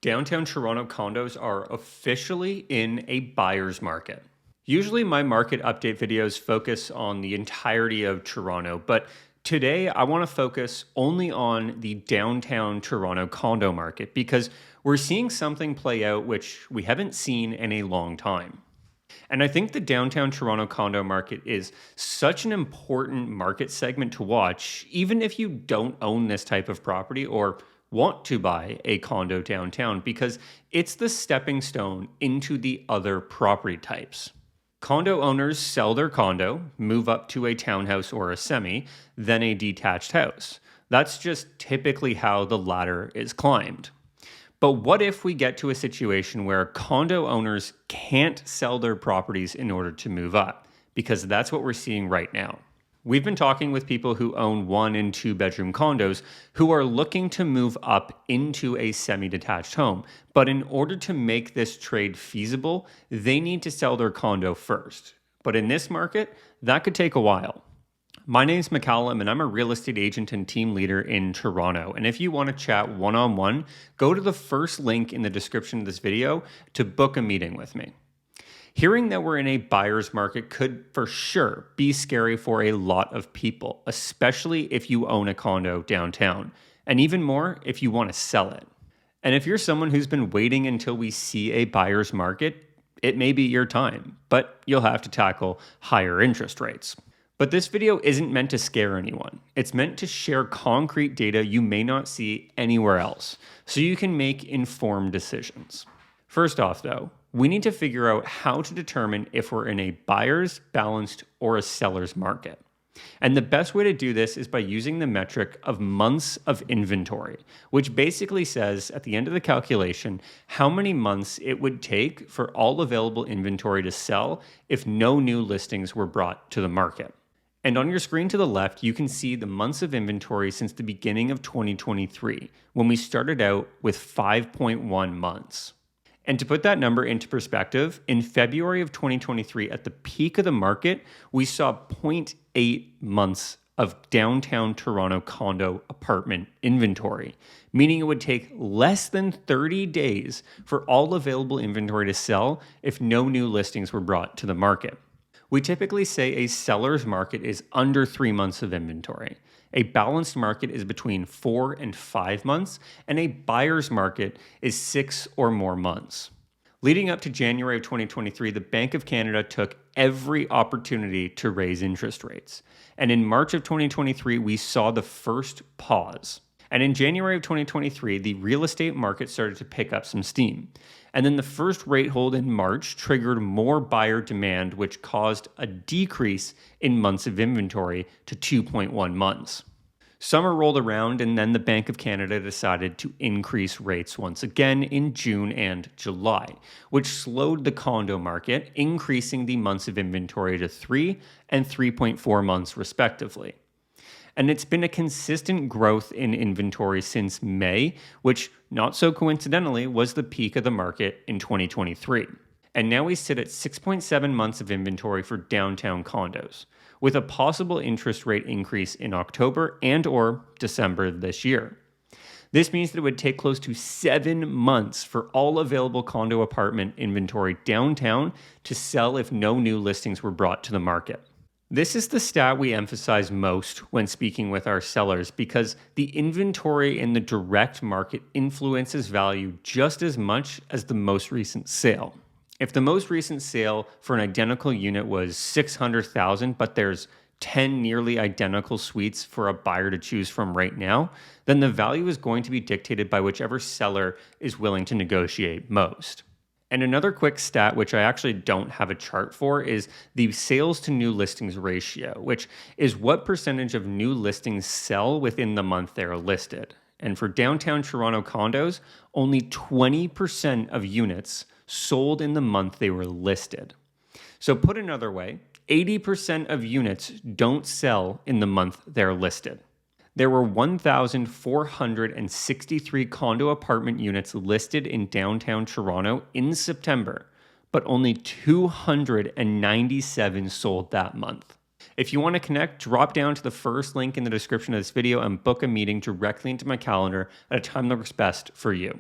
Downtown Toronto condos are officially in a buyer's market. Usually, my market update videos focus on the entirety of Toronto, but today I want to focus only on the downtown Toronto condo market because we're seeing something play out which we haven't seen in a long time. And I think the downtown Toronto condo market is such an important market segment to watch, even if you don't own this type of property or want to buy a condo downtown, because it's the stepping stone into the other property types. Condo owners sell their condo, move up to a townhouse or a semi, then a detached house. That's just typically how the ladder is climbed. But what if we get to a situation where condo owners can't sell their properties in order to move up? Because that's what we're seeing right now. We've been talking with people who own 1 and 2 bedroom condos who are looking to move up into a semi-detached home. But in order to make this trade feasible, they need to sell their condo first. But in this market, that could take a while. My name's Macallum, and I'm a real estate agent and team leader in Toronto. And if you want to chat one-on-one, go to the first link in the description of this video to book a meeting with me. Hearing that we're in a buyer's market could for sure be scary for a lot of people, especially if you own a condo downtown, and even more if you want to sell it. And if you're someone who's been waiting until we see a buyer's market, it may be your time, but you'll have to tackle higher interest rates. But this video isn't meant to scare anyone. It's meant to share concrete data you may not see anywhere else, so you can make informed decisions. First off, though, we need to figure out how to determine if we're in a buyer's, balanced, or a seller's market. And the best way to do this is by using the metric of months of inventory, which basically says at the end of the calculation how many months it would take for all available inventory to sell if no new listings were brought to the market. And on your screen to the left, you can see the months of inventory since the beginning of 2023, when we started out with 5.1 months. And to put that number into perspective, in February of 2023, at the peak of the market, we saw 0.8 months of downtown Toronto condo apartment inventory, meaning it would take less than 30 days for all available inventory to sell if no new listings were brought to the market. We typically say a seller's market is under 3 months of inventory. A balanced market is between 4 and 5 months, and a buyer's market is 6 or more months. Leading up to January of 2023, the Bank of Canada took every opportunity to raise interest rates. And in March of 2023, we saw the first pause. And in January of 2023, the real estate market started to pick up some steam. And then the first rate hold in March triggered more buyer demand, which caused a decrease in months of inventory to 2.1 months. Summer rolled around, and then the Bank of Canada decided to increase rates once again in June and July, which slowed the condo market, increasing the months of inventory to 3 and 3.4 months respectively. And it's been a consistent growth in inventory since May, which, not so coincidentally, was the peak of the market in 2023. And now we sit at 6.7 months of inventory for downtown condos, with a possible interest rate increase in October and or December this year. This means that it would take close to 7 months for all available condo apartment inventory downtown to sell if no new listings were brought to the market. This is the stat we emphasize most when speaking with our sellers because the inventory in the direct market influences value just as much as the most recent sale. If the most recent sale for an identical unit was $600,000, but there's 10 nearly identical suites for a buyer to choose from right now, then the value is going to be dictated by whichever seller is willing to negotiate most. And another quick stat, which I actually don't have a chart for, is the sales to new listings ratio, which is what percentage of new listings sell within the month they're listed. And for downtown Toronto condos, only 20% of units sold in the month they were listed. So put another way, 80% of units don't sell in the month they're listed. There were 1,463 condo apartment units listed in downtown Toronto in September, but only 297 sold that month. If you want to connect, drop down to the first link in the description of this video and book a meeting directly into my calendar at a time that works best for you.